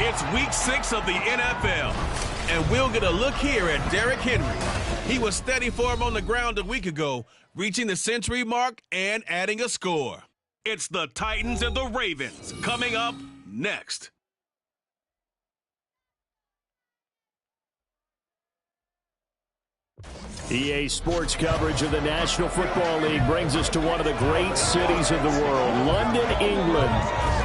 It's week 6 of the NFL, and we'll get a look here at Derrick Henry. He was steady for him on the ground a week ago, reaching the century mark and adding a score. It's the Titans and the Ravens coming up next. EA Sports coverage of the National Football League brings us to one of the great cities of the world, London, England.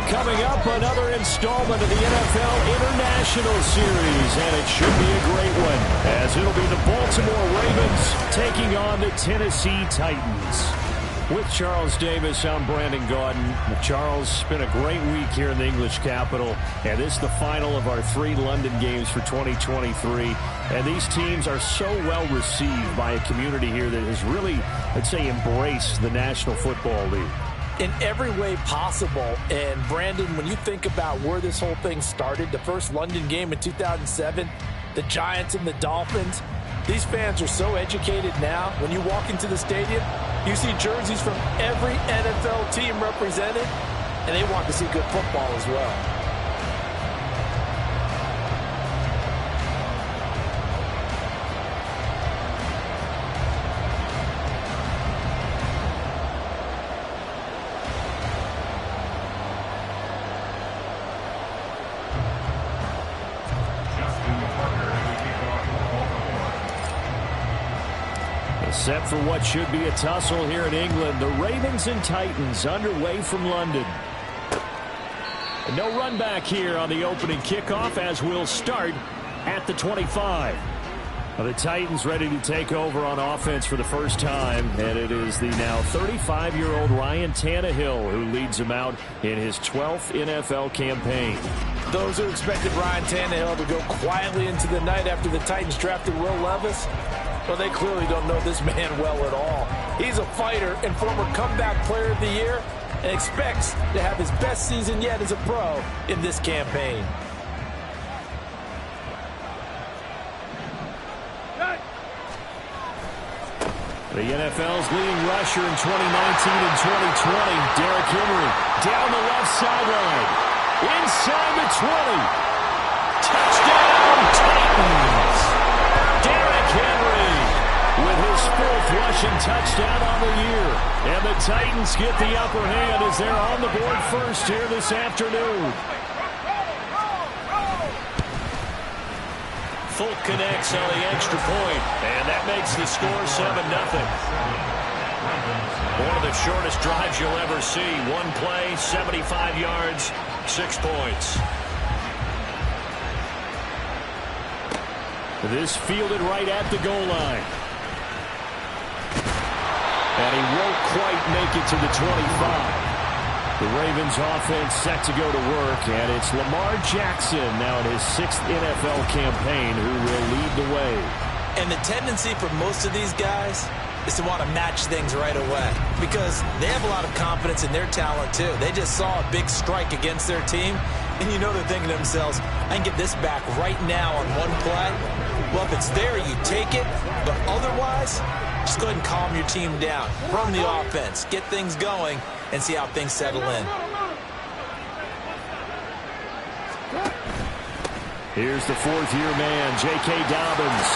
Coming up, another installment of the NFL International Series, and it should be a great one, as it'll be the Baltimore Ravens taking on the Tennessee Titans. With Charles Davis, I'm Brandon Gaudin. Charles, it's been a great week here in the English capital, and this is the final of our 3 London games for 2023. And these teams are so well received by a community here that has really, I'd say, embraced the National Football League. In every way possible. And Brandon, when you think about where this whole thing started, the first London game in 2007, the Giants and the Dolphins, these fans are so educated now. When you walk into the stadium, you see jerseys from every NFL team represented, and they want to see good football as well. Set for what should be a tussle here in England. The Ravens and Titans underway from London. And no run back here on the opening kickoff, as we'll start at the 25. Now the Titans ready to take over on offense for the first time, and it is the now 35-year-old Ryan Tannehill who leads them out in his 12th NFL campaign. Those who expected Ryan Tannehill to go quietly into the night after the Titans drafted Will Levis, well, they clearly don't know this man well at all. He's a fighter and former comeback player of the year and expects to have his best season yet as a pro in this campaign. The NFL's leading rusher in 2019 and 2020, Derrick Henry, down the left sideline, inside the 20. Touchdown, Titans! Derrick Henry with his 4th rushing touchdown on the year. And the Titans get the upper hand as they're on the board first here this afternoon. Fulk connects on the extra point, and that makes the score 7-0. One of the shortest drives you'll ever see. One play, 75 yards, 6 points. This fielded right at the goal line. And he won't quite make it to the 25. The Ravens offense set to go to work, and it's Lamar Jackson now in his 6th NFL campaign who will lead the way. And the tendency for most of these guys is to want to match things right away because they have a lot of confidence in their talent too. They just saw a big strike against their team, and you know they're thinking to themselves, I can get this back right now on one play. Well, if it's there, you take it, but otherwise, just go ahead and calm your team down. Run the offense, get things going, and see how things settle in. Here's the 4th-year man, J.K. Dobbins.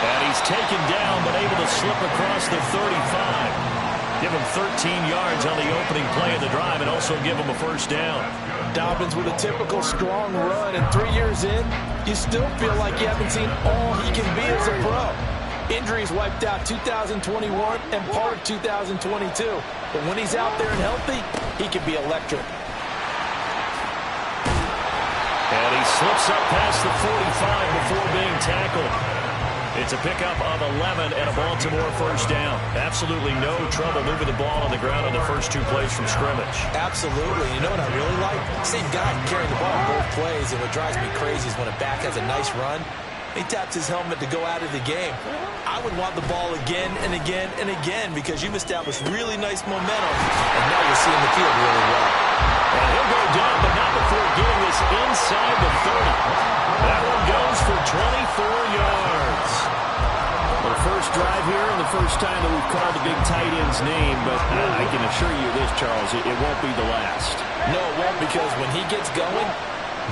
And he's taken down, but able to slip across the 35. Give him 13 yards on the opening play of the drive and also give him a first down. Dobbins with a typical strong run, and 3 years in, you still feel like you haven't seen all he can be as a pro. Injuries wiped out 2021 and part of 2022. But when he's out there and healthy, he can be electric. And he slips up past the 45 before being tackled. It's a pickup of 11 and a Baltimore first down. Absolutely no trouble moving the ball on the ground on the first 2 plays from scrimmage. Absolutely. You know what I really like? Same guy carrying the ball both plays, and what drives me crazy is when a back has a nice run, he taps his helmet to go out of the game. I would want the ball again and again and again because you've established really nice momentum, and now you're seeing the field really well. And he'll go down, but not before getting this inside the 30. That one goes for 24 yards. Well, the first drive here and the first time that we've called the big tight end's name, but I can assure you this, Charles, it won't be the last. No, it won't, because when he gets going,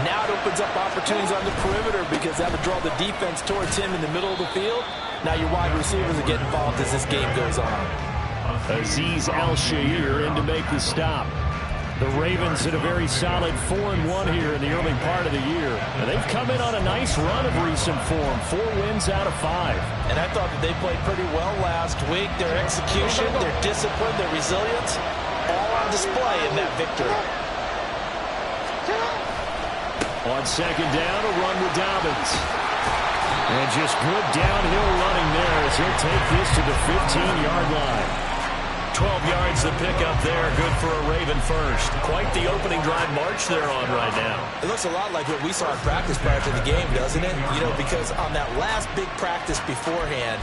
Now it opens up opportunities on the perimeter because that would draw the defense towards him in the middle of the field. Now your wide receivers are getting involved as this game goes on. Azeez Al-Shaair in to make the stop. The Ravens hit a very solid 4-1 here in the early part of the year. And they've come in on a nice run of recent form. 4 wins out of 5. And I thought that they played pretty well last week. Their execution, their discipline, their resilience, all on display in that victory. On second down, a run with Dobbins. And just good downhill running there as he'll take this to the 15-yard line. 12 yards to pick up there. Good for a Raven first. Quite the opening drive march they're on right now. It looks a lot like what we saw in practice prior to the game, doesn't it? You know, because on that last big practice beforehand,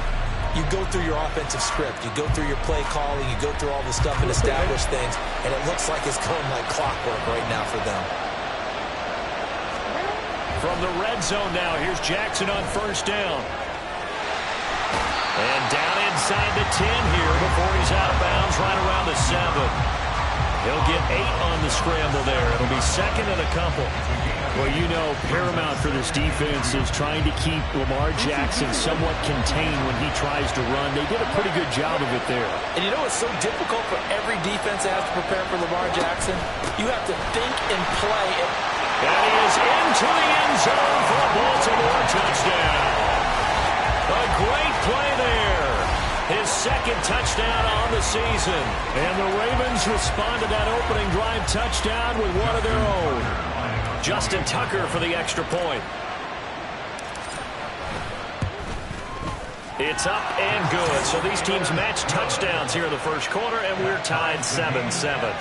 you go through your offensive script. You go through your play calling. You go through all the stuff and establish things. And it looks like it's going like clockwork right now for them. From the red zone now, here's Jackson on first down. And down inside the 10 here before he's out of bounds right around the 7. He'll get 8 on the scramble there. It'll be second and a couple. Well, you know, paramount for this defense is trying to keep Lamar Jackson somewhat contained when he tries to run. They did a pretty good job of it there. And you know it's so difficult for every defense that has to prepare for Lamar Jackson? You have to think and play. And he is into the end zone for a Baltimore touchdown. A great play there. His second touchdown on the season. And the Ravens respond to that opening drive touchdown with one of their own. Justin Tucker for the extra point. It's up and good. So these teams match touchdowns here in the first quarter, and we're tied 7-7.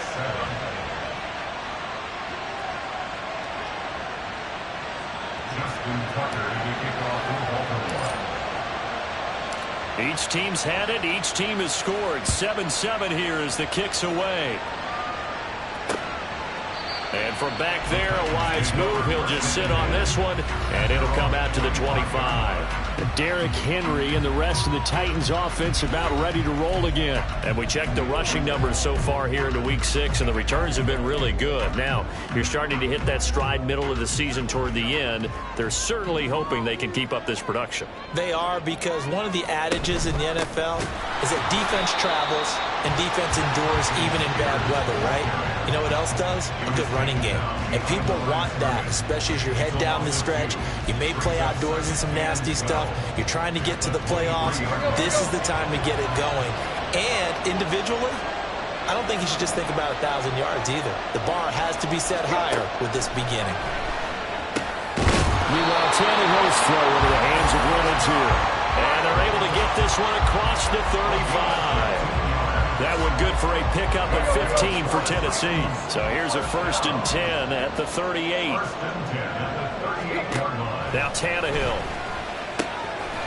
Each team's had it. Each team has scored. 7-7 here as the kick's away. And from back there, a wise move. He'll just sit on this one, and it'll come out to the 25. Derrick Henry and the rest of the Titans offense about ready to roll again. And we checked the rushing numbers so far here into Week 6, and the returns have been really good. Now, you're starting to hit that stride middle of the season toward the end. They're certainly hoping they can keep up this production. They are, because one of the adages in the NFL is that defense travels and defense endures even in bad weather, right? You know what else does? A good running game. And people want that, especially as you head down the stretch. You may play outdoors in some nasty stuff. You're trying to get to the playoffs. This is the time to get it going. And individually, I don't think you should just think about 1,000 yards either. The bar has to be set higher with this beginning. Meanwhile, Tannehill's throw into the hands of Reynolds here. And they're able to get this one across the 35. That one good for a pickup of 15 for Tennessee. So here's a 1st and 10 at the 38. Now Tannehill.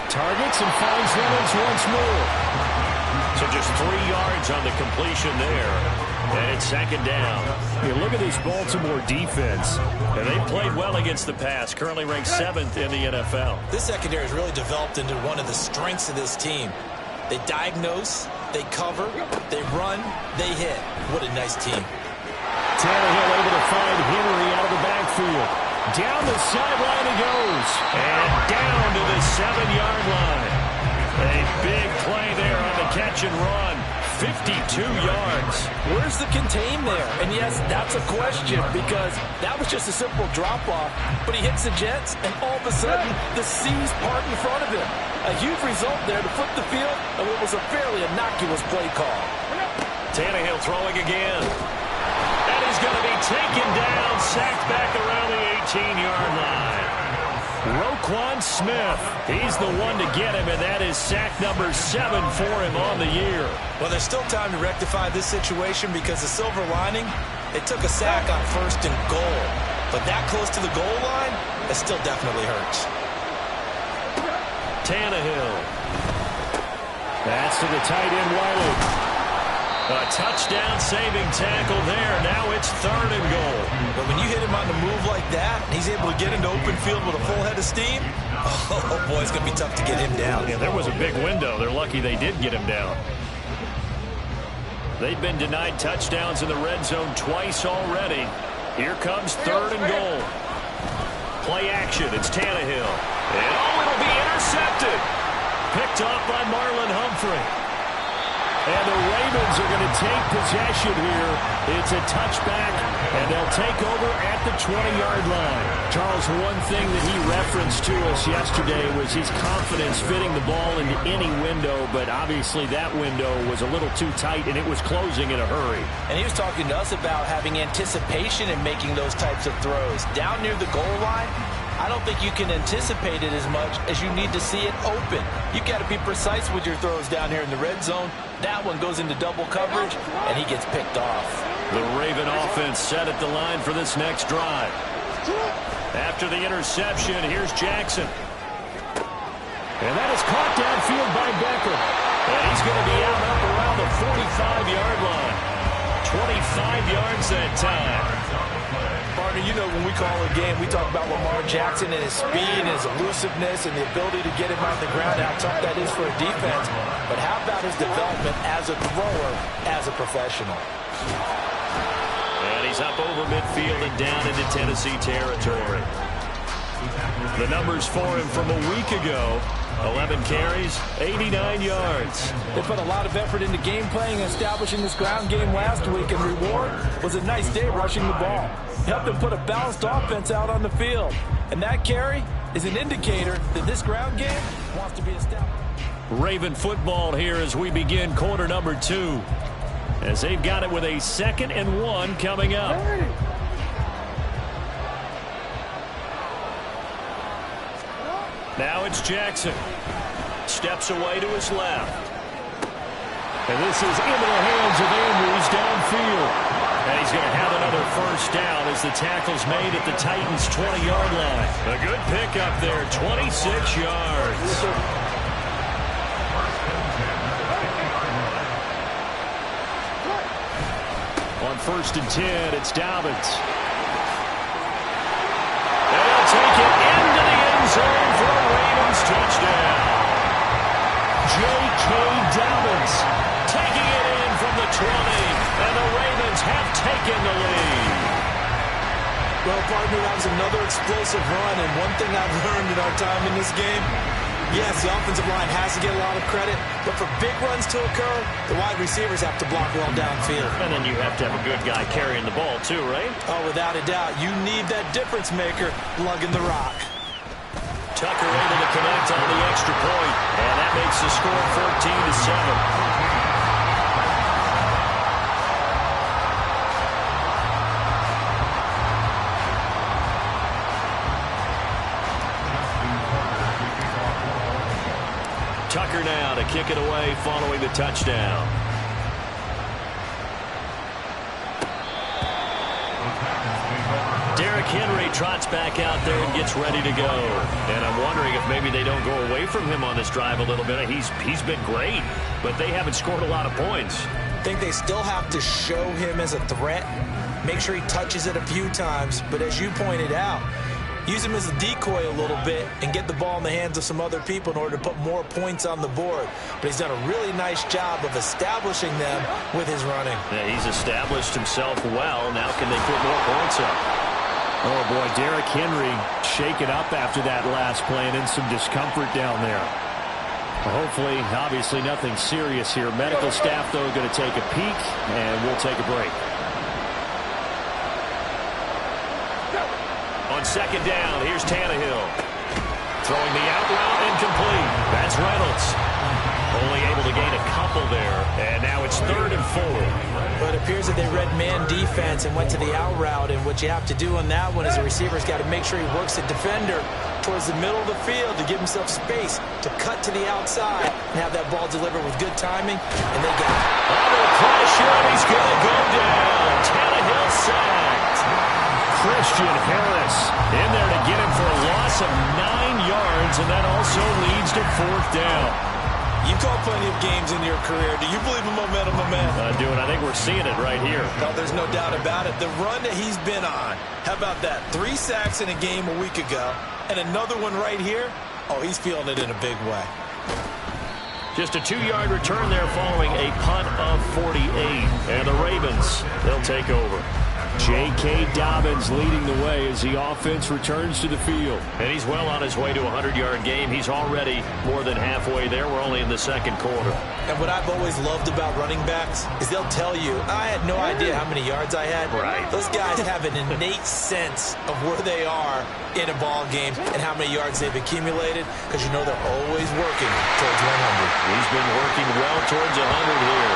Targets and finds Reynolds once more. So just 3 yards on the completion there. And it's second down. You look at this Baltimore defense. And they played well against the pass. Currently ranked 7th in the NFL. This secondary has really developed into one of the strengths of this team. They diagnose, they cover, they run, they hit. What a nice team. Tannehill able to find Henry out of the backfield. Down the sideline he goes. And down to the 7-yard line. A big play there on the catch and run. 52 yards. Where's the contain there? And yes, that's a question, because that was just a simple drop-off. But he hits the Jets, and all of a sudden, the seas part in front of him. A huge result there to flip the field of what was a fairly innocuous play call. Tannehill throwing again. And he's going to be taken down, sacked back around the 18-yard line. Roquan Smith, he's the one to get him, and that is sack number 7 for him on the year. Well, there's still time to rectify this situation, because the silver lining, they took a sack on 1st and goal. But that close to the goal line, that still definitely hurts. Tannehill. That's to the tight end, Wiley. A touchdown-saving tackle there. Now it's 3rd and goal. But when you hit him on the move like that, and he's able to get into open field with a full head of steam, oh boy, it's going to be tough to get him down. Yeah, there was a big window. They're lucky they did get him down. They've been denied touchdowns in the red zone twice already. Here comes 3rd and goal. Play action. It's Tannehill. And it'll be intercepted. Picked off by Marlon Humphrey. And the Ravens are going to take possession here. It's a touchback, and they'll take over at the 20-yard line. Charles, one thing that he referenced to us yesterday was his confidence fitting the ball into any window, but obviously that window was a little too tight, and it was closing in a hurry. And he was talking to us about having anticipation in making those types of throws. Down near the goal line, I don't think you can anticipate it as much as you need to see it open. You've got to be precise with your throws down here in the red zone. That one goes into double coverage, and he gets picked off. The Raven offense set at the line for this next drive. After the interception, here's Jackson. And that is caught downfield by Beckham. And he's going to be out up around the 45-yard line. 25 yards that time. Partner, you know when we call a game, we talk about Lamar Jackson and his speed and his elusiveness and the ability to get him on the ground, how tough that is for a defense. But how about his development as a thrower, as a professional? And he's up over midfield and down into Tennessee territory. The numbers for him from a week ago: 11 carries, 89 yards. They put a lot of effort into game playing and establishing this ground game last week, and reward was a nice day rushing the ball. Helped them put a balanced offense out on the field. And that carry is an indicator that this ground game wants to be established. Raven football here as we begin quarter number 2. As they've got it with a 2nd and 1 coming up. Now it's Jackson. Steps away to his left. And this is into the hands of Andrews downfield. And he's going to have another first down as the tackle's made at the Titans' 20-yard line. A good pickup there, 26 yards. On 1st and 10, it's Dobbins. And he'll take it into the end zone for a Ravens touchdown. J.K. Dobbins taking it in from the 20, and the Ravens have taken the lead. Well, partner, that was another explosive run, and one thing I've learned in our time in this game, yes, the offensive line has to get a lot of credit, but for big runs to occur, the wide receivers have to block well downfield. And then you have to have a good guy carrying the ball too, right? Oh, without a doubt. You need that difference maker lugging the rock. Tucker able to connect on the extra point, and that makes the score 14-7. Tucker now to kick it away following the touchdown. Derrick Henry trots back out there and gets ready to go. And I'm wondering if maybe they don't go away from him on this drive a little bit. He's been great, but they haven't scored a lot of points. I think they still have to show him as a threat, make sure he touches it a few times, but as you pointed out, use him as a decoy a little bit and get the ball in the hands of some other people in order to put more points on the board. But he's done a really nice job of establishing them with his running. Yeah, he's established himself well. Now can they put more points up? Oh, boy, Derrick Henry shaken up after that last play and in some discomfort down there. Hopefully, obviously, nothing serious here. Medical staff, though, going to take a peek, and we'll take a break. On 2nd down, here's Tannehill. Throwing the out route incomplete. That's Reynolds. Only able to gain a couple there. And now it's 3rd and 4. But it appears that they read man defense and went to the out route. And what you have to do on that one is the receiver's got to make sure he works the defender towards the middle of the field to give himself space to cut to the outside and have that ball delivered with good timing. And they got it. Under pressure, and he's going to go down. Tannehill sacked. Christian Harris in there to get him for a loss of 9 yards, and that also leads to 4th down. You've called plenty of games in your career. Do you believe in momentum, my man? I do, and I think we're seeing it right here. No, there's no doubt about it. The run that he's been on, how about that? 3 sacks in a game a week ago, and another one right here. Oh, he's feeling it in a big way. Just a 2-yard return there following a punt of 48. And the Ravens, they'll take over. J.K. Dobbins leading the way as the offense returns to the field. And he's well on his way to a 100-yard game. He's already more than halfway there. We're only in the second quarter. And what I've always loved about running backs is they'll tell you, I had no idea how many yards I had. Right. Those guys have an innate sense of where they are in a ball game and how many yards they've accumulated, because you know they're always working towards 100. He's been working well towards 100 here.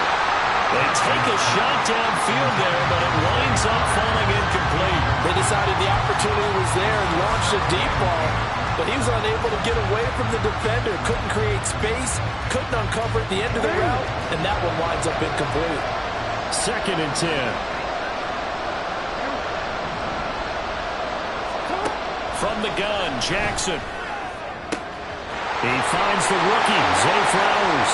They take a shot downfield there, but it winds up falling incomplete. They decided the opportunity was there and launched a deep ball, but he was unable to get away from the defender, couldn't create space, couldn't uncover at the end of the route, and that one winds up incomplete. 2nd and 10. From the gun, Jackson. He finds the rookie, Zay Flowers.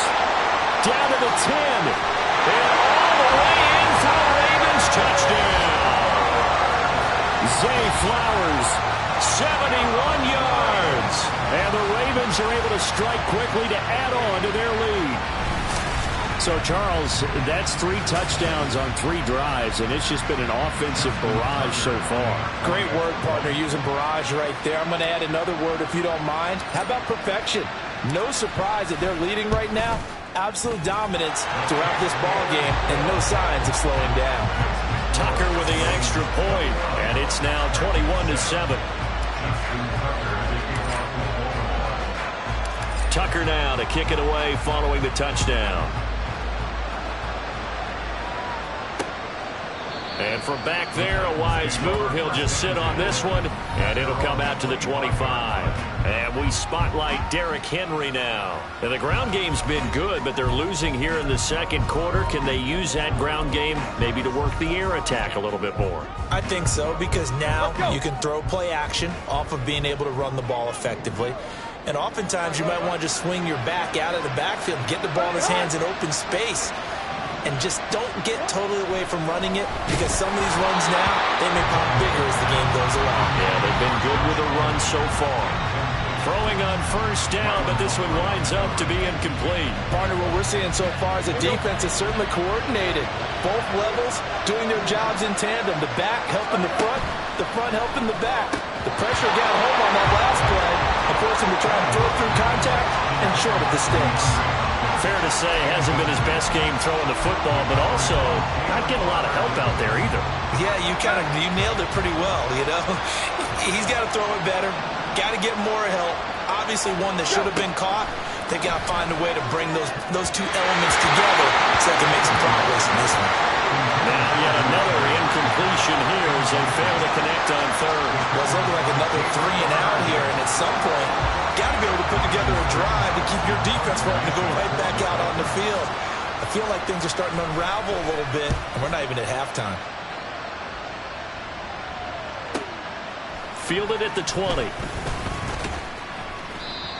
Down to the 10. And all the way in for the Ravens touchdown. Zay Flowers, 71 yards. And the Ravens are able to strike quickly to add on to their lead. So, Charles, that's 3 touchdowns on 3 drives, and it's just been an offensive barrage so far. Great word, partner, using barrage right there. I'm going to add another word if you don't mind. How about perfection? No surprise that they're leading right now. Absolute dominance throughout this ball game and no signs of slowing down. Tucker with the extra point, and it's now 21-7. Tucker now to kick it away following the touchdown. And from back there, a wise move. He'll just sit on this one, and it'll come out to the 25. And we spotlight Derrick Henry now. And the ground game's been good, but they're losing here in the second quarter. Can they use that ground game maybe to work the air attack a little bit more? I think so, because now you can throw play action off of being able to run the ball effectively. And oftentimes you might want to just swing your back out of the backfield, get the ball in his hands in open space. And just don't get totally away from running it, because some of these runs now, they may pop bigger as the game goes along. Yeah, they've been good with the run so far. Throwing on first down, but this one winds up to be incomplete. Partner, what we're seeing so far is the defense is certainly coordinated. Both levels doing their jobs in tandem. The back helping the front helping the back. The pressure got home on that last play and forced him to try and throw through contact and short of the sticks. Fair to say, hasn't been his best game throwing the football, but also not getting a lot of help out there either. Yeah, you nailed it pretty well, you know. He's got to throw it better, got to get more help. Obviously one that should have been caught. They got to find a way to bring those two elements together so they can make some progress in this one. Now yet another incompletion here as they fail to connect on third. Well, it's looking like another 3 and out here, and at some point, got to be able to put together a drive to keep your defense from to go right back out on the field. I feel like things are starting to unravel a little bit, and we're not even at halftime. Fielded at the 20.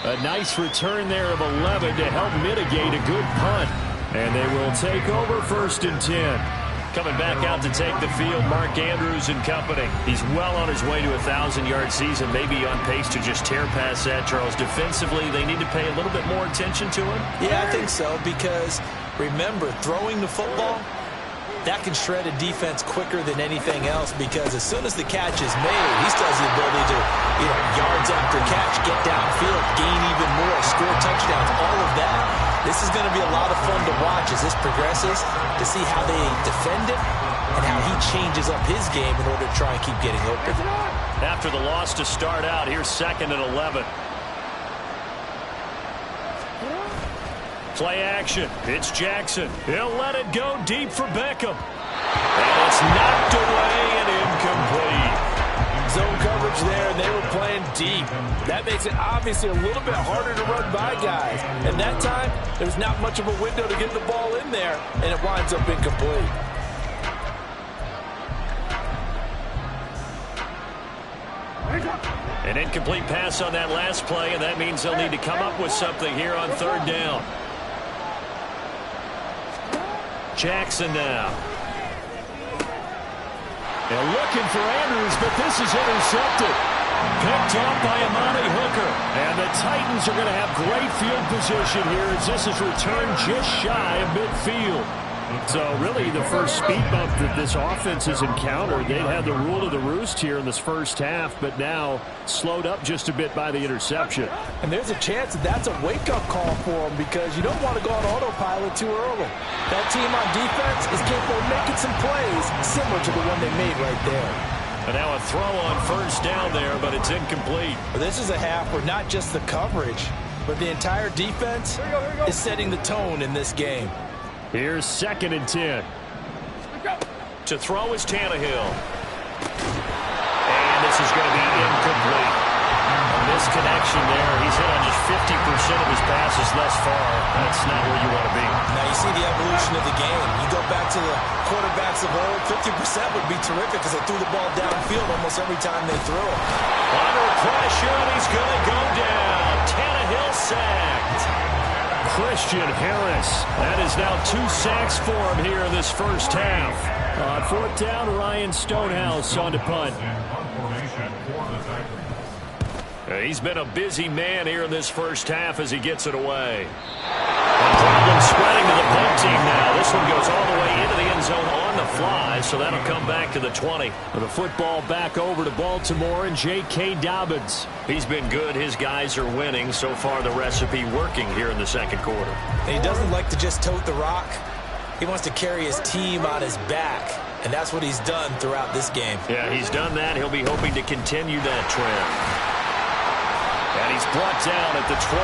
A nice return there of 11 to help mitigate a good punt. And they will take over 1st and 10. Coming back out to take the field, Mark Andrews and company. He's well on his way to a 1,000-yard season, maybe on pace to just tear past that, Charles. Defensively, they need to pay a little bit more attention to him? Yeah, I think so, because remember, throwing the football, that can shred a defense quicker than anything else, because as soon as the catch is made, he still has the ability to, yards after catch, get downfield, gain even more, score touchdowns, all of that. This is going to be a lot of fun to watch as this progresses, to see how they defend it and how he changes up his game in order to try and keep getting open. After the loss to start out, here's 2nd and 11. Play action. It's Jackson. He'll let it go deep for Beckham. And it's knocked away and incomplete. Zone coverage there, and they were playing deep. That makes it obviously a little bit harder to run by guys. And that time, there's not much of a window to get the ball in there, and it winds up incomplete. An incomplete pass on that last play, and that means they'll need to come up with something here on 3rd down. Jackson now. They're looking for Andrews, but this is intercepted. Picked off by Amani Hooker. And the Titans are going to have great field position here as this is returned just shy of midfield. So really the first speed bump that this offense has encountered, they've had the rule of the roost here in this first half, but now slowed up just a bit by the interception. And there's a chance that that's a wake-up call for them because you don't want to go on autopilot too early. That team on defense is capable of making some plays similar to the one they made right there. And now a throw on first down there, but it's incomplete. This is a half where not just the coverage, but the entire defense is setting the tone in this game. Here's 2nd and 10. To throw is Tannehill. And this is going to be incomplete. A misconnection there. He's hit on just 50% of his passes thus far. That's not where you want to be. Now you see the evolution of the game. You go back to the quarterbacks of old, 50% would be terrific because they threw the ball downfield almost every time they threw it. Under pressure, and he's going to go down. Tannehill sacked. Christian Harris. That is now 2 sacks for him here in this first half. On 4th down, Ryan Stonehouse on to punt. He's been a busy man here in this first half as he gets it away. And problem spreading to the punt team now. This one goes all the way into the end zone on the fly, so that'll come back to the 20. The football back over to Baltimore and J.K. Dobbins. He's been good. His guys are winning. So far, the recipe working here in the second quarter. And he doesn't like to just tote the rock. He wants to carry his team on his back, and that's what he's done throughout this game. Yeah, he's done that. He'll be hoping to continue that trend. And he's brought down at the 24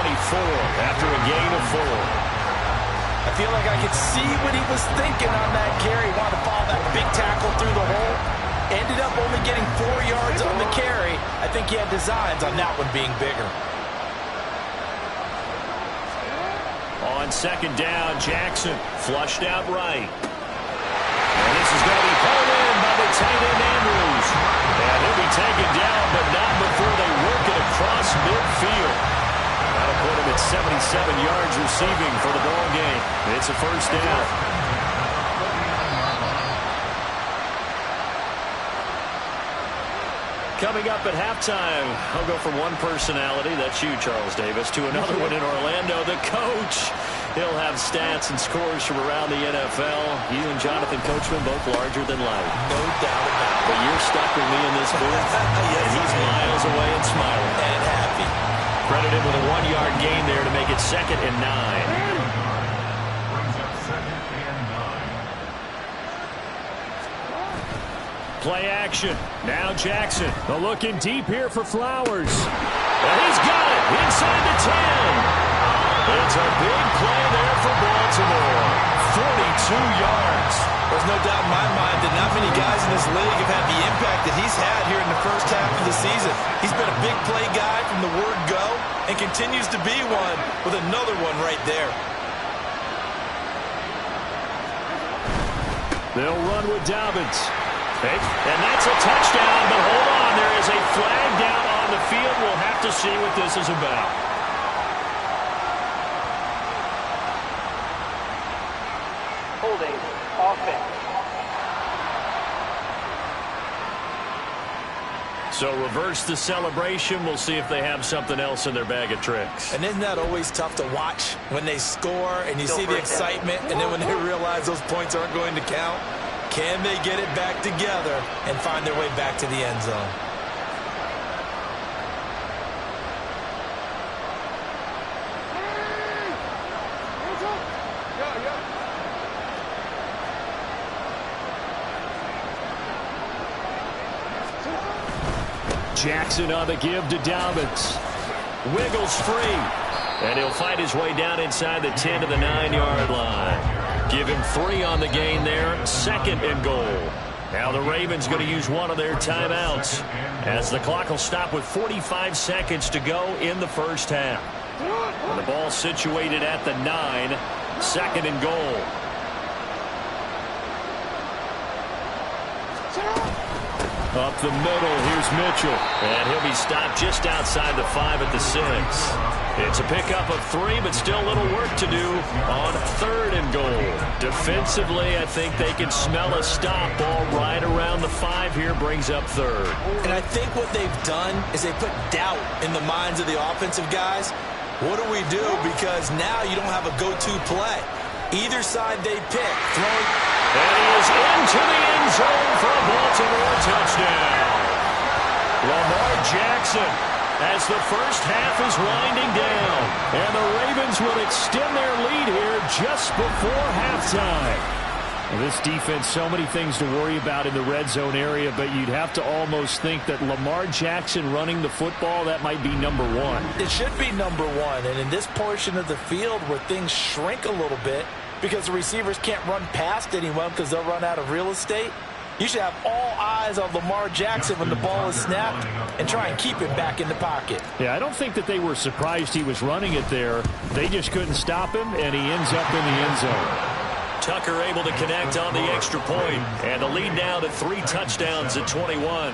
after a gain of 4. I feel like I could see what he was thinking on that carry. He wanted to follow that big tackle through the hole. Ended up only getting 4 yards on the carry. I think he had designs on that one being bigger. On 2nd down, Jackson flushed out right. And this is going to be pulled in by the tight end Andrews. And he'll be taken down, but not before they work it across midfield. That'll put him at 77 yards receiving for the ball game. It's a first down. Coming up at halftime, I'll go from one personality, that's you, Charles Davis, to another one in Orlando, the coach. He'll have stats and scores from around the NFL. You and Jonathan Coachman both larger than life. No doubt about it. But you're stuck with me in this booth, Yes, and he's miles away and smiling. And happy. Credited with a 1-yard gain there to make it 2nd and 9. Play action. Now Jackson. They're looking deep here for Flowers. And he's got it inside the 10. It's a big play there for Baltimore. 42 yards. There's no doubt in my mind that not many guys in this league have had the impact that he's had here in the first half of the season. He's been a big play guy from the word go and continues to be one with another one right there. They'll run with Dobbins. And that's a touchdown, but hold on. There is a flag down on the field. We'll have to see what this is about. Holding offense. So reverse the celebration. We'll see if they have something else in their bag of tricks. And isn't that always tough to watch when they score and you see the excitement and then when they realize those points aren't going to count? Can they get it back together and find their way back to the end zone? Jackson on the give to Dobbins. Wiggles free. And he'll fight his way down inside the 10 to the 9-yard line. Give him 3 on the gain there. 2nd and goal. Now the Ravens going to use one of their timeouts as the clock will stop with 45 seconds to go in the first half. And the ball situated at the 9. 2nd and goal. Up the middle, here's Mitchell. And he'll be stopped just outside the 5 at the 6. It's a pickup of 3, but still a little work to do on 3rd and goal. Defensively, I think they can smell a stop. Ball right around the 5 here brings up 3rd. And I think what they've done is they put doubt in the minds of the offensive guys. What do we do? Because now you don't have a go-to play. Either side they pick, throwing. And he is into the end zone for a Baltimore touchdown. Lamar Jackson, as the first half is winding down. And the Ravens will extend their lead here just before halftime. Well, this defense, so many things to worry about in the red zone area, but you'd have to almost think that Lamar Jackson running the football, that might be number one. It should be number one, and in this portion of the field where things shrink a little bit because the receivers can't run past anyone because they'll run out of real estate, you should have all eyes on Lamar Jackson when the ball is snapped and try and keep him back in the pocket. Yeah, I don't think that they were surprised he was running it there. They just couldn't stop him, and he ends up in the end zone. Tucker able to connect on the extra point, and the lead now to 3 touchdowns at 21.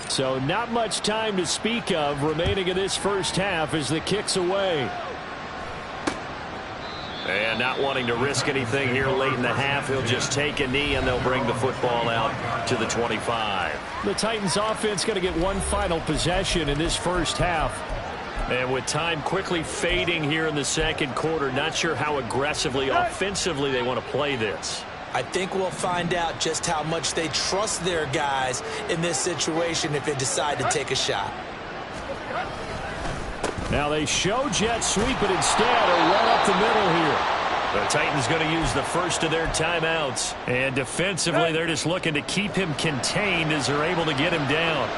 So not much time to speak of remaining in this first half as the kick's away. And not wanting to risk anything here late in the half, he'll just take a knee, and they'll bring the football out to the 25. The Titans offense going to get one final possession in this first half. And with time quickly fading here in the second quarter, not sure how aggressively, offensively they want to play this. I think we'll find out just how much they trust their guys in this situation if they decide to take a shot. Now they show jet sweep, but instead a run up the middle here. The Titans going to use the first of their timeouts. And defensively, they're just looking to keep him contained as they're able to get him down.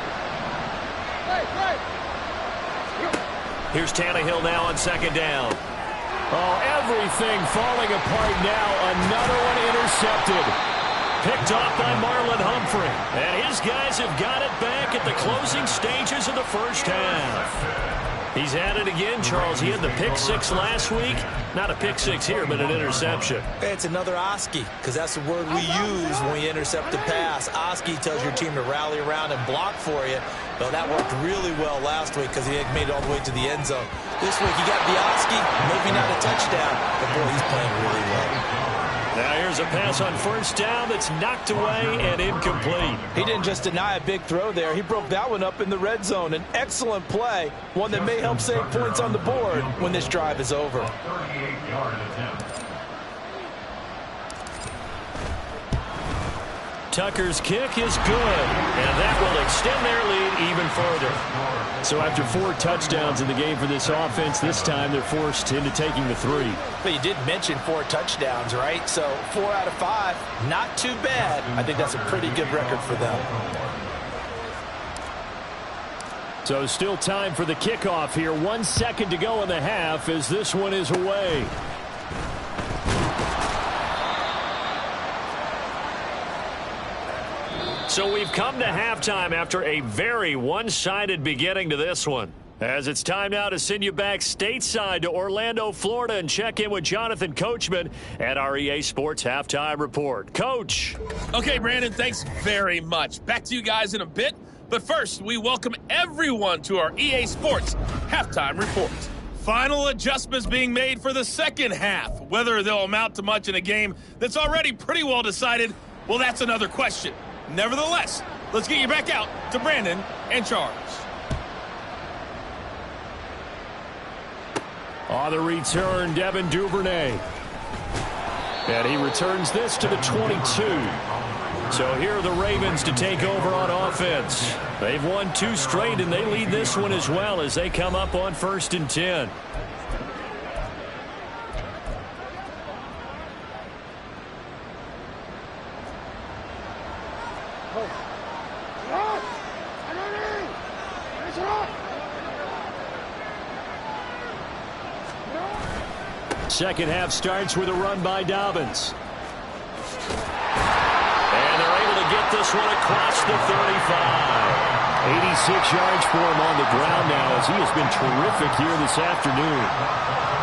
Here's Tannehill now on second down. Oh, everything falling apart now. Another one intercepted. Picked off by Marlon Humphrey. And his guys have got it back at the closing stages of the first half. He's at it again, Charles. He had the pick six last week. Not a pick six here, but an interception. It's another Oski, because that's the word we use when we intercept a pass. Oski tells your team to rally around and block for you. Well, that worked really well last week because he made it all the way to the end zone. This week he got the Oski, maybe not a touchdown, but boy, he's playing really well. Now here's a pass on first down that's knocked away and incomplete. He didn't just deny a big throw there. He broke that one up in the red zone. An excellent play, one that may help save points on the board when this drive is over. Tucker's kick is good, and that will extend their lead even further. So after 4 touchdowns in the game for this offense, this time they're forced into taking the 3. But you did mention 4 touchdowns, right? So 4 out of 5, not too bad. I think that's a pretty good record for them. So still time for the kickoff here. 1 second to go in the half as this one is away. So we've come to halftime after a very one-sided beginning to this one. As it's time now to send you back stateside to Orlando, Florida, and check in with Jonathan Coachman at our EA Sports Halftime Report. Coach. Okay, Brandon, thanks very much. Back to you guys in a bit. But first, we welcome everyone to our EA Sports Halftime Report. Final adjustments being made for the second half. Whether they'll amount to much in a game that's already pretty well decided, well, that's another question. Nevertheless, let's get you back out to Brandon and Charles. On the return, Devin Duvernay. And he returns this to the 22. So here are the Ravens to take over on offense. They've won 2 straight, and they lead this one as well as they come up on 1st and 10. Second half starts with a run by Dobbins. And they're able to get this one across the 35. 86 yards for him on the ground now as he has been terrific here this afternoon.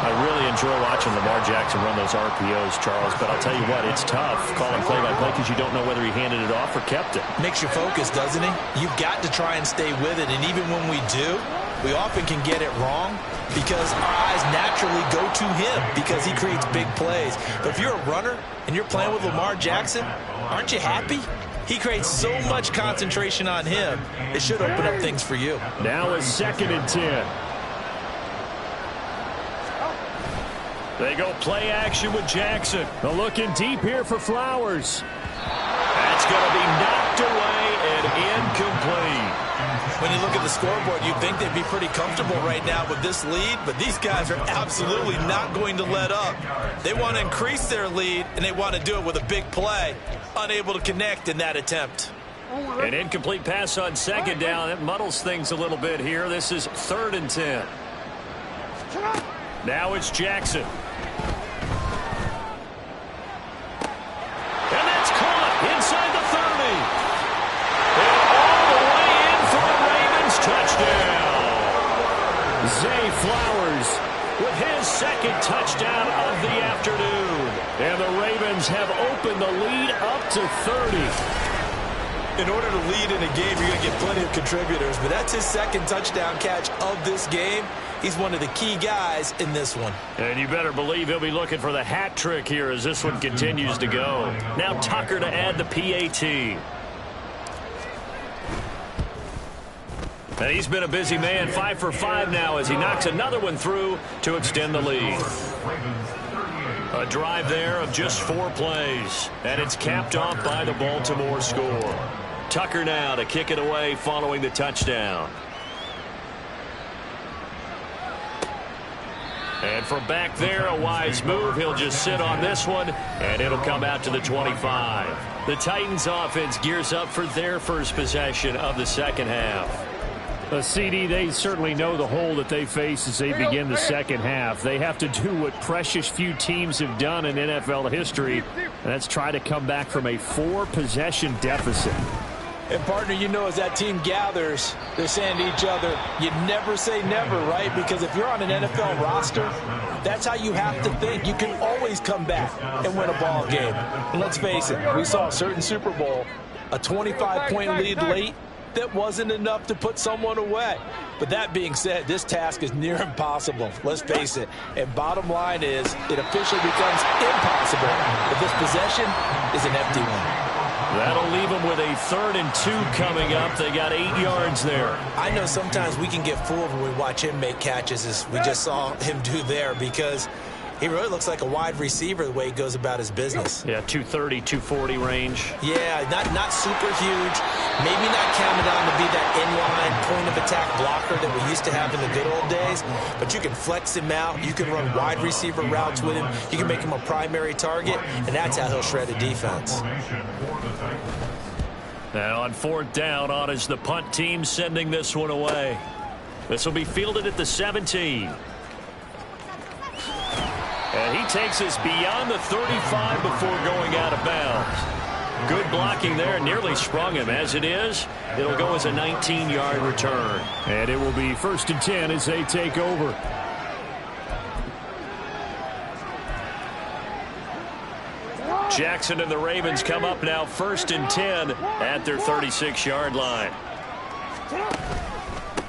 I really enjoy watching Lamar Jackson run those RPOs, Charles, but I'll tell you what, it's tough calling play-by-play because you don't know whether he handed it off or kept it. Makes you focus, doesn't he? You've got to try and stay with it, and even when we do, we often can get it wrong because our eyes naturally go to him because he creates big plays. But if you're a runner and you're playing with Lamar Jackson, aren't you happy? He creates so much concentration on him, it should open up things for you. Now a 2nd and 10. They go play action with Jackson. Looking deep here for Flowers. That's going to be knocked away and incomplete. When you look at the scoreboard, you'd think they'd be pretty comfortable right now with this lead, but these guys are absolutely not going to let up. They want to increase their lead, and they want to do it with a big play. Unable to connect in that attempt. An incomplete pass on second down. That muddles things a little bit here. This is 3rd and 10. Now it's Jackson. And that's caught inside the 30. And all the way in for the Ravens touchdown. Zay Flowers With his second touchdown of the afternoon. And the Ravens have opened the lead up to 30. In order to lead in a game, you're going to get plenty of contributors, but that's his second touchdown catch of this game. He's one of the key guys in this one. And you better believe he'll be looking for the hat trick here as this one continues to go. Now Tucker to add the PAT. And he's been a busy man, 5 for 5 now as he knocks another one through to extend the lead. A drive there of just 4 plays, and it's capped off by the Baltimore score. Tucker now to kick it away following the touchdown. And from back there, a wise move. He'll just sit on this one, and it'll come out to the 25. The Titans offense gears up for their first possession of the second half. CD, they certainly know the hole that they face as they begin the second half. They have to do what precious few teams have done in NFL history, and that's try to come back from a 4-possession deficit. And, partner, you know, as that team gathers, they're saying to each other, you never say never, right? Because if you're on an NFL roster, that's how you have to think. You can always come back and win a ball game. And let's face it, we saw a certain Super Bowl, a 25-point lead late, that wasn't enough to put someone away. But that being said, this task is near impossible. Let's face it. And bottom line is, it officially becomes impossible if this possession is an empty one. That'll leave them with a 3rd and 2 coming up. They got 8 yards there. I know sometimes we can get fooled when we watch him make catches, as we just saw him do there, because he really looks like a wide receiver the way he goes about his business. Yeah, 230, 240 range. Yeah, not super huge. Maybe not counted on to be that inline point-of-attack blocker that we used to have in the good old days. But you can flex him out. You can run wide receiver routes with him. You can make him a primary target, and that's how he'll shred a defense. Now on 4th down, on is the punt team sending this one away. This will be fielded at the 17. And he takes us beyond the 35 before going out of bounds. Good blocking there, nearly sprung him. As it is, it'll go as a 19-yard return. And it will be 1st and 10 as they take over. Jackson and the Ravens come up now 1st and 10 at their 36-yard line.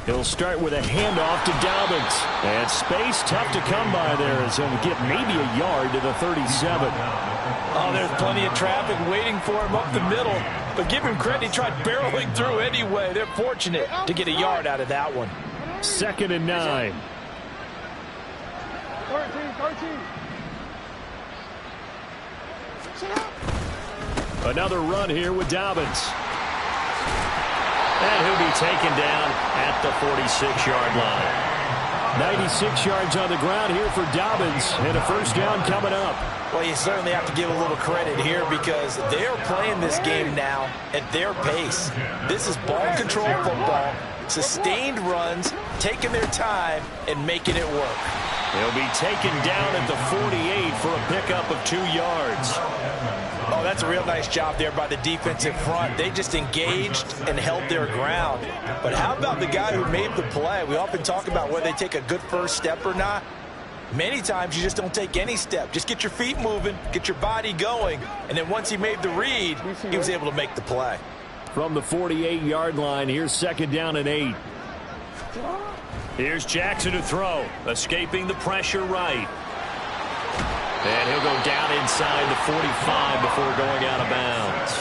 He'll start with a handoff to Dobbins. And space tough to come by there as he'll get maybe a yard to the 37. Oh, there's plenty of traffic waiting for him up the middle. But give him credit, he tried barreling through anyway. They're fortunate to get a yard out of that one. 2nd and 9. 13. Another run here with Dobbins. And he'll be taken down at the 46-yard line. 96 yards on the ground here for Dobbins, and a 1st down coming up. Well, you certainly have to give a little credit here because they're playing this game now at their pace. This is ball control football, sustained runs, taking their time, and making it work. He'll be taken down at the 48 for a pickup of 2 yards. Oh, that's a real nice job there by the defensive front. They just engaged and held their ground. But how about the guy who made the play? We often talk about whether they take a good first step or not. Many times you just don't take any step. Just get your feet moving, get your body going, and then once he made the read, he was able to make the play. From the 48-yard line, here's 2nd down and 8. Here's Jackson to throw, escaping the pressure right. And he'll go down inside the 45 before going out of bounds.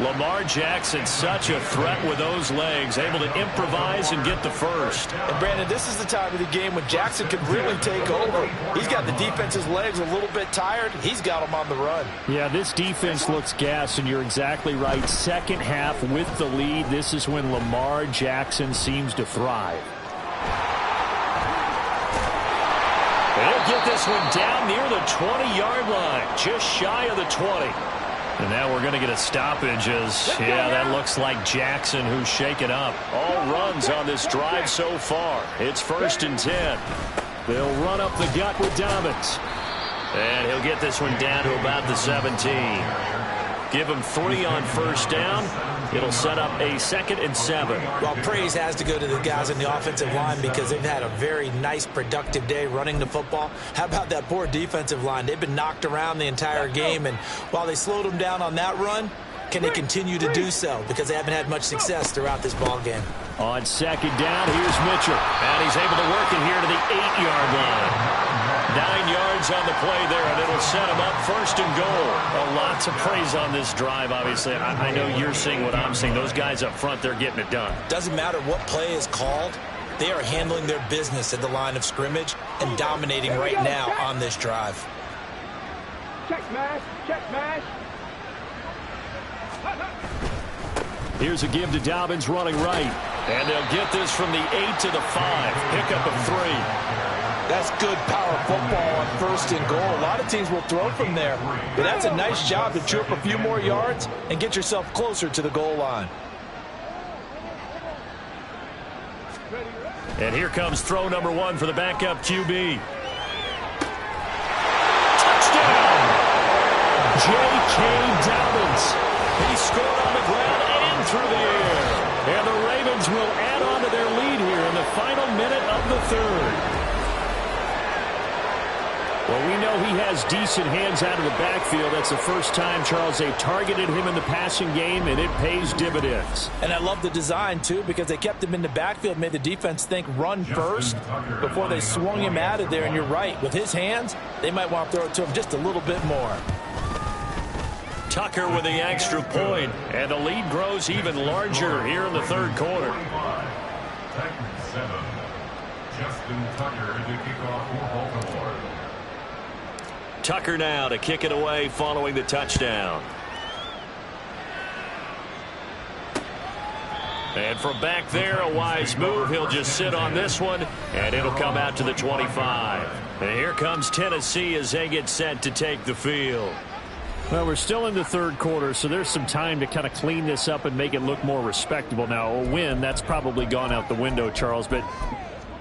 Lamar Jackson, such a threat with those legs, able to improvise and get the first. And Brandon, this is the time of the game when Jackson can really take over. He's got the defense's legs a little bit tired. He's got them on the run. Yeah, this defense looks gassed, and you're exactly right. Second half with the lead, this is when Lamar Jackson seems to thrive. They'll get this one down near the 20-yard line, just shy of the 20. And now we're going to get a stoppage as, yeah, that looks like Jackson who's shaken up. All runs on this drive so far. It's 1st and 10. They'll run up the gut with Dobbins. And he'll get this one down to about the 17. Give him 3 on 1st down. It'll set up a 2nd and 7. Well, praise has to go to the guys on the offensive line because they've had a very nice, productive day running the football. How about that poor defensive line? They've been knocked around the entire game, and while they slowed them down on that run, can they continue to do so? Because they haven't had much success throughout this ball game. On 2nd down, here's Mitchell. And he's able to work it here to the 8-yard line. 9 yards on the play there, and it'll set him up 1st and goal. Well, lots of praise on this drive, obviously. I know you're seeing what I'm seeing. Those guys up front, they're getting it done. Doesn't matter what play is called. They are handling their business at the line of scrimmage and dominating right now on this drive. Check mash, check mash. Here's a give to Dobbins running right. And they'll get this from the 8 to the 5. Pickup of 3. That's good power football on 1st and goal. A lot of teams will throw from there, but that's a nice job to chew up a few more yards and get yourself closer to the goal line. And here comes throw number 1 for the backup QB. Touchdown! J.K. Dobbins. He scored on the ground and through the air. And the Ravens will add on to their lead here in the final minute of the 3rd. Well, we know he has decent hands out of the backfield. That's the first time, Charles, they've targeted him in the passing game, and it pays dividends. And I love the design, too, because they kept him in the backfield, made the defense think run first before they swung him out of there. And you're right, with his hands, they might want to throw it to him just a little bit more. Tucker with the extra point, and the lead grows even larger here in the 3rd quarter. Justin Tucker to kick off for Baltimore. Tucker now to kick it away following the touchdown. And from back there, a wise move. He'll just sit on this one, and it'll come out to the 25. And here comes Tennessee as they get set to take the field. Well, we're still in the 3rd quarter, so there's some time to kind of clean this up and make it look more respectable. Now, a win, that's probably gone out the window, Charles, but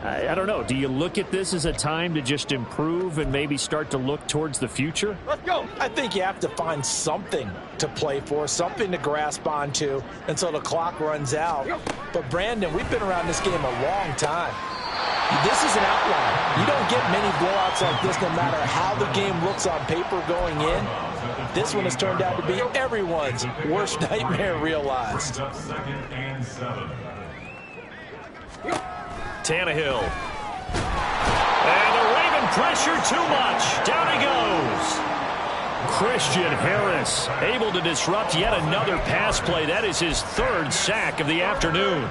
I don't know. Do you look at this as a time to just improve and maybe start to look towards the future? Let's go. I think you have to find something to play for, something to grasp onto until the clock runs out. But, Brandon, we've been around this game a long time. This is an outlier. You don't get many blowouts like this no matter how the game looks on paper going in. This one has turned out to be everyone's worst nightmare realized. Tannehill. And the Raven pressure too much. Down he goes. Christian Harris able to disrupt yet another pass play. That is his 3rd sack of the afternoon.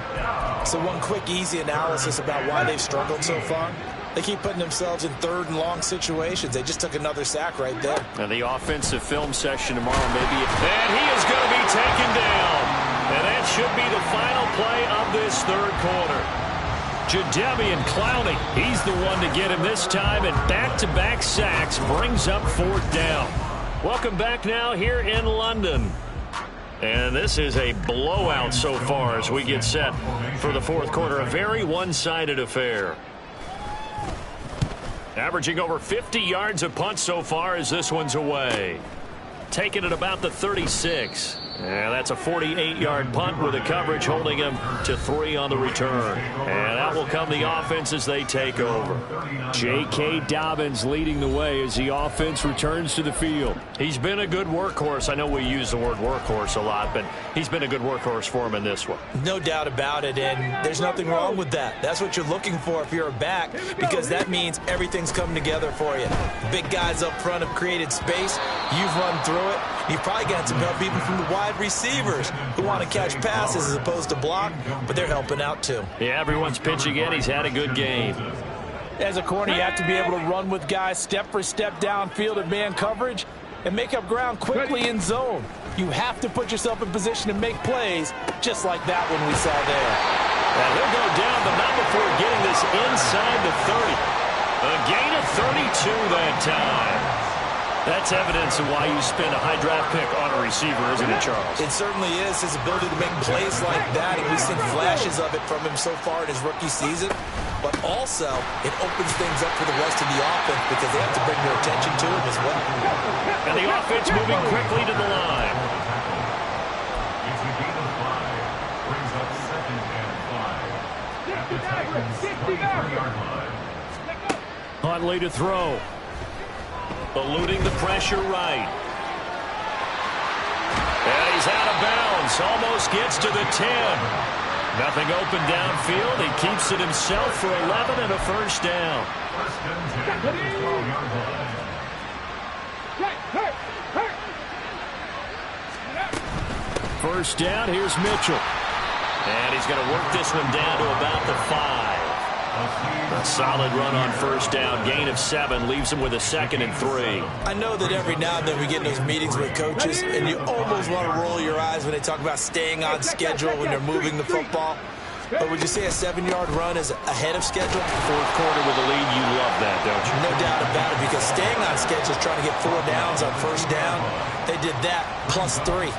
So one quick, easy analysis about why they've struggled so far. They keep putting themselves in 3rd and long situations. They just took another sack right there. And the offensive film session tomorrow maybe. And he is going to be taken down. And that should be the final play of this 3rd quarter. Jadeveon Clowney, he's the one to get him this time, and back-to-back sacks brings up 4th down. Welcome back now here in London. And this is a blowout so far as we get set for the 4th quarter. A very one-sided affair. Averaging over 50 yards a punt so far as this one's away. Taking it about the 36. And that's a 48-yard punt with the coverage holding him to 3 on the return. And out will come the offense as they take over. J.K. Dobbins leading the way as the offense returns to the field. He's been a good workhorse. I know we use the word workhorse a lot, but he's been a good workhorse for him in this one. No doubt about it, and there's nothing wrong with that. That's what you're looking for if you're a back, because that means everything's coming together for you. Big guys up front have created space. You've run through it. You've probably got some help even from the wide receivers who want to catch passes as opposed to block, but they're helping out too. Yeah, everyone's pitching in. He's had a good game. As a corner, you have to be able to run with guys step for step downfield in man coverage and make up ground quickly in zone. You have to put yourself in position to make plays, just like that one we saw there. And he'll go down, but not before getting this inside the 30. A gain of 32 that time. That's evidence of why you spend a high draft pick on a receiver, isn't it, Charles? It certainly is. His ability to make plays like that, and we've seen flashes of it from him so far in his rookie season. But also, it opens things up for the rest of the offense because they have to bring their attention to him as well. And the offense moving quickly to the line. It's a gain of 5. Brings up 2nd and 5. At the Titans' 23-yard line. Huntley to throw. Eluding the pressure right. And he's out of bounds. Almost gets to the 10. Nothing open downfield. He keeps it himself for 11 and a first down. 1st and 10 at the 12-yard line. First down, here's Mitchell. And he's going to work this one down to about the 5. A solid run on first down. Gain of 7 leaves him with a 2nd and 3. I know that every now and then we get in those meetings with coaches, and you almost want to roll your eyes when they talk about staying on schedule when they're moving the football. But would you say a 7-yard run is ahead of schedule? Fourth quarter with a lead, you love that, don't you? No doubt about it, because staying on schedule is trying to get 4 downs on first down. They did that plus 3.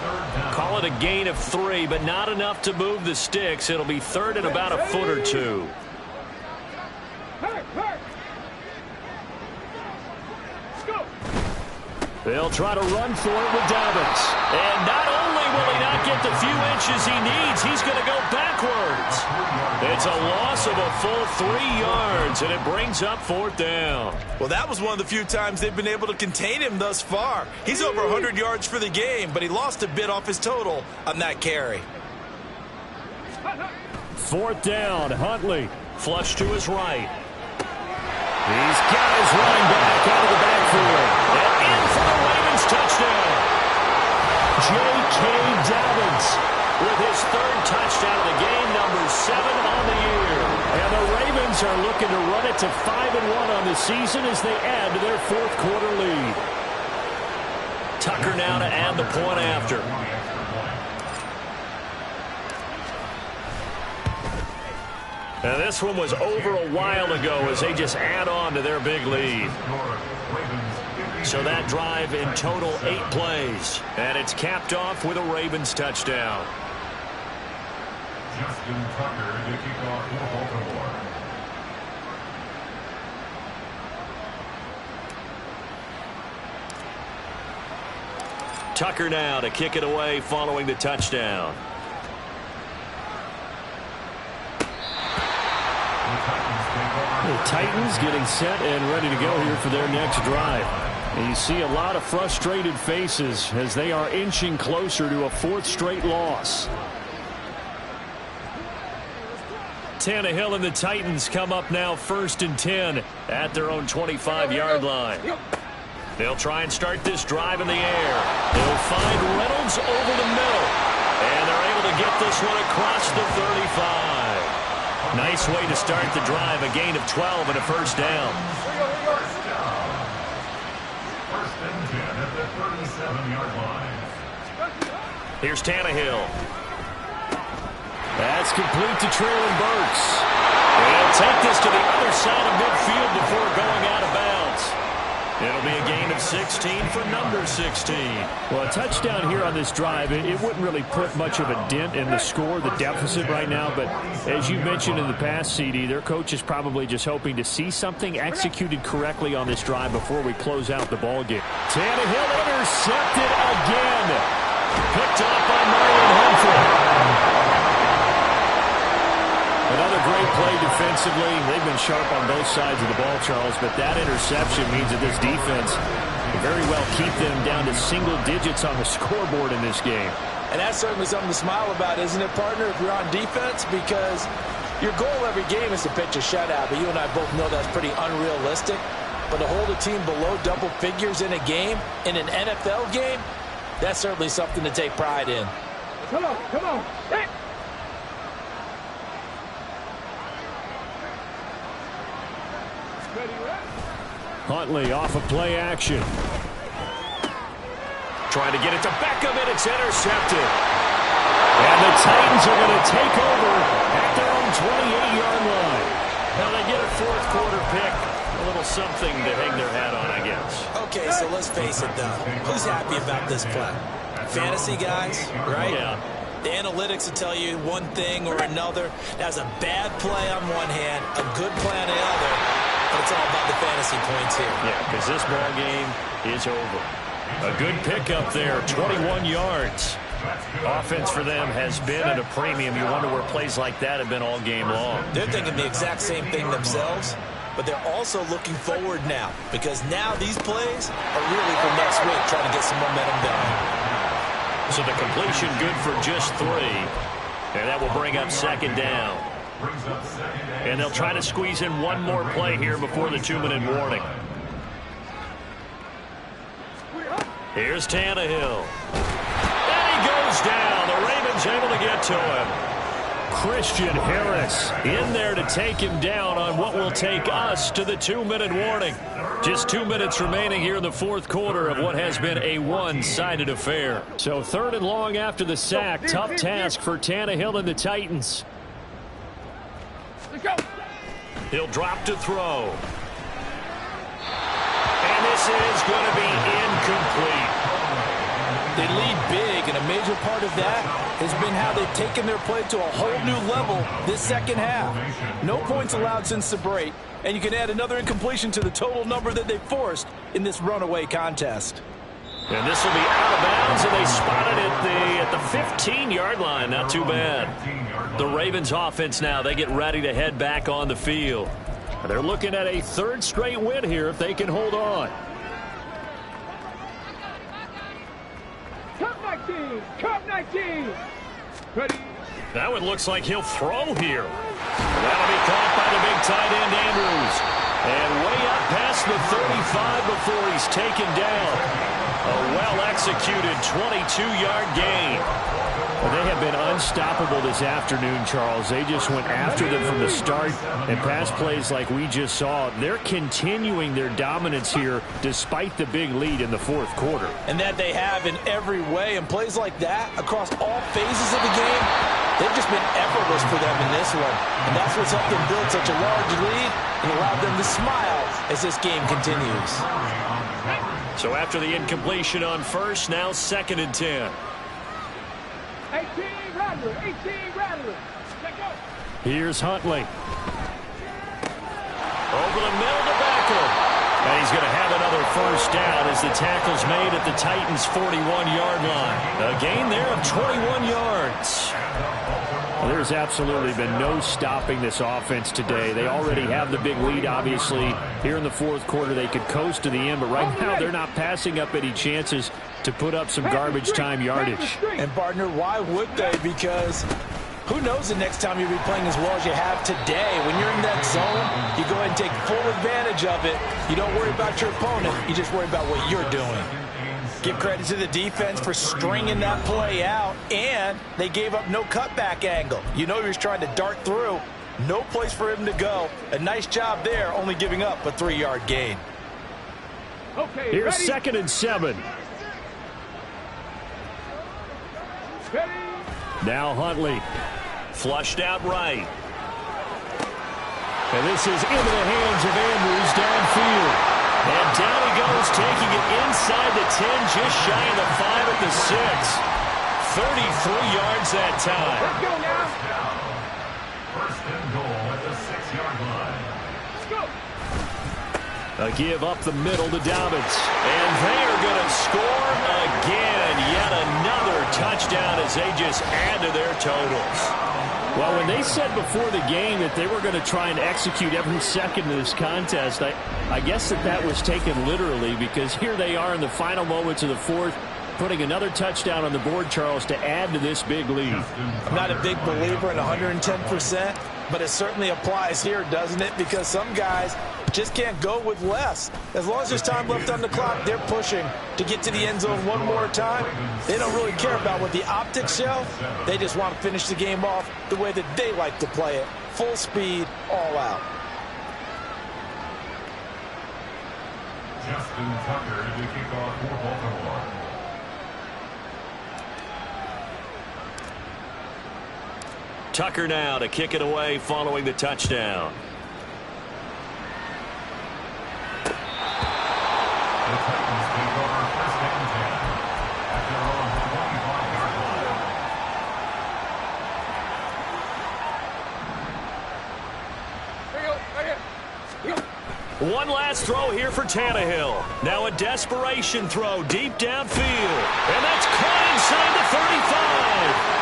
Call it a gain of 3, but not enough to move the sticks. It'll be 3rd and about a foot or 2. They'll try to run for it with Dobbins. And not only will he not get the few inches he needs, he's going to go backwards. It's a loss of a full 3 yards, and it brings up 4th down. Well, that was one of the few times they've been able to contain him thus far. He's over 100 yards for the game, but he lost a bit off his total on that carry. 4th down, Huntley. Flush to his right. He's got his running back out of the backfield. And in for the Ravens touchdown. J.K. Dobbins with his 3rd touchdown of the game, number 7 on the year. And the Ravens are looking to run it to 5-1 on the season as they add to their 4th quarter lead. Tucker now to add the point after. And this one was over a while ago as they just add on to their big lead. So that drive in total 8 plays. And it's capped off with a Ravens touchdown. Justin Tucker to kick off for Baltimore. Tucker now to kick it away following the touchdown. The Titans getting set and ready to go here for their next drive. And you see a lot of frustrated faces as they are inching closer to a 4th straight loss. Tannehill and the Titans come up now 1st and 10 at their own 25-yard line. They'll try and start this drive in the air. They'll find Reynolds over the middle. And they're able to get this one across the 35. Nice way to start the drive. A gain of 12 and a first down. 1st and 10 at the 37-yard line. Here's Tannehill. That's complete to Traylon Burks. They'll take this to the other side of midfield before going out of bounds. It'll be a gain of 16 for number 16. Well, a touchdown here on this drive, it wouldn't really put much of a dent in the score, the deficit right now. But as you mentioned in the past, CD, their coach is probably just hoping to see something executed correctly on this drive before we close out the ball game. Tannehill intercepted again. Picked up by Marlon Humphrey. Another great play defensively. They've been sharp on both sides of the ball, Charles, but that interception means that this defense can very well keep them down to single digits on the scoreboard in this game. And that's certainly something to smile about, isn't it, partner, if you're on defense? Because your goal every game is to pitch a shutout, but you and I both know that's pretty unrealistic. But to hold a team below double figures in a game, in an NFL game, That's certainly something to take pride in. Come on, come on. Hit. Huntley off of play action. Trying to get it to Beckham, and it's intercepted. And the Titans are going to take over at their own 28-yard line. Now they get a fourth quarter pick. A little something to hang their hat on, I guess. Okay, so let's face it, though. Who's happy about this play? Fantasy guys, right? Yeah. The analytics will tell you one thing or another. That's a bad play on one hand, a good play on the other, but it's all about the fantasy points here. Yeah, because this ball game is over. A good pickup there, 21 yards. Offense for them has been at a premium. You wonder where plays like that have been all game long. They're thinking the exact same thing themselves, but they're also looking forward now, because now these plays are really for next week, trying to get some momentum going. So the completion good for just 3. And that will bring up second down. And they'll try to squeeze in one more play here before the 2-minute warning. Here's Tannehill. And he goes down. The Ravens able to get to him. Christian Harris in there to take him down on what will take us to the 2-minute warning. Just 2 minutes remaining here in the fourth quarter of what has been a one-sided affair. So 3rd and long after the sack. Tough task for Tannehill and the Titans. Let's go. He'll drop to throw. And this is going to be incomplete. They lead big, and a major part of that has been how they've taken their play to a whole new level this second half. No points allowed since the break, and you can add another incompletion to the total number that they forced in this runaway contest. And this will be out of bounds, and they spotted it at the 15-yard line. Not too bad. The Ravens offense now, they get ready to head back on the field. They're looking at a 3rd straight win here if they can hold on. Cup 19. Cup 19. Ready. Now it looks like he'll throw here. That'll be caught by the big tight end, Andrews. And way up past the 35 before he's taken down. A well-executed 22-yard gain. Well, they have been unstoppable this afternoon, Charles. They just went after them from the start, and pass plays like we just saw. They're continuing their dominance here despite the big lead in the fourth quarter. And that they have in every way, and plays like that across all phases of the game, they've just been effortless for them in this one. And that's what's helped them build such a large lead and allowed them to smile as this game continues. So after the incompletion on first, now 2nd and 10. 18 Rattler. 18 Rattler. Let's go. Here's Huntley. Over the middle to Beckham. And he's going to have another first down as the tackle's made at the Titans' 41-yard line. A gain there of 21 yards. Well, there's absolutely been no stopping this offense today. They already have the big lead, obviously. Here in the fourth quarter, they could coast to the end, but right now they're not passing up any chances to put up some garbage time yardage. And, partner, why would they? Because who knows the next time you'll be playing as well as you have today. When you're in that zone, you go ahead and take full advantage of it. You don't worry about your opponent. You just worry about what you're doing. Give credit to the defense for stringing that play out, and they gave up no cutback angle. You know he was trying to dart through. No place for him to go. A nice job there, only giving up a 3-yard gain. Okay, Here's ready? 2nd and 7. Ready. Now Huntley. Flushed out right. And this is into the hands of Andrews downfield. And down he goes, taking it inside the 10, just shy of the 5 at the 6. 33 yards that time. Let's go now. 1st and goal at the 6-yard line. Let's go. A give up the middle to Dobbins. And they are going to score again. Yet another touchdown as they just add to their totals. Well, when they said before the game that they were going to try and execute every second of this contest, I guess that was taken literally, because here they are in the final moments of the fourth, putting another touchdown on the board, Charles, to add to this big lead. I'm not a big believer in 110%, but it certainly applies here, doesn't it? Because some guys just can't go with less. As long as there's time left on the clock, they're pushing to get to the end zone one more time. They don't really care about what the optics show. They just want to finish the game off the way that they like to play it. Full speed, all out. Justin Tucker to kick off for Baltimore. Tucker now to kick it away following the touchdown. The Titans take over first and 10 at their own 25-yard line. One last throw here for Tannehill. Now a desperation throw deep downfield. And that's caught inside the 35.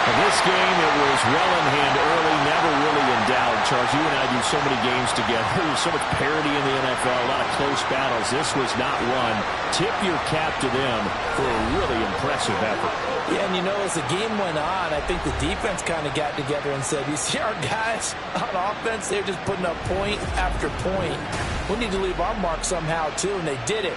In this game, it was well in hand early, never really in doubt. Charles, you and I do so many games together. There's so much parity in the NFL, a lot of close battles. This was not one. Tip your cap to them for a really impressive effort. Yeah, and you know, as the game went on, I think the defense kind of got together and said, you see our guys on offense, they're just putting up point after point. We need to leave our mark somehow, too, and they did it.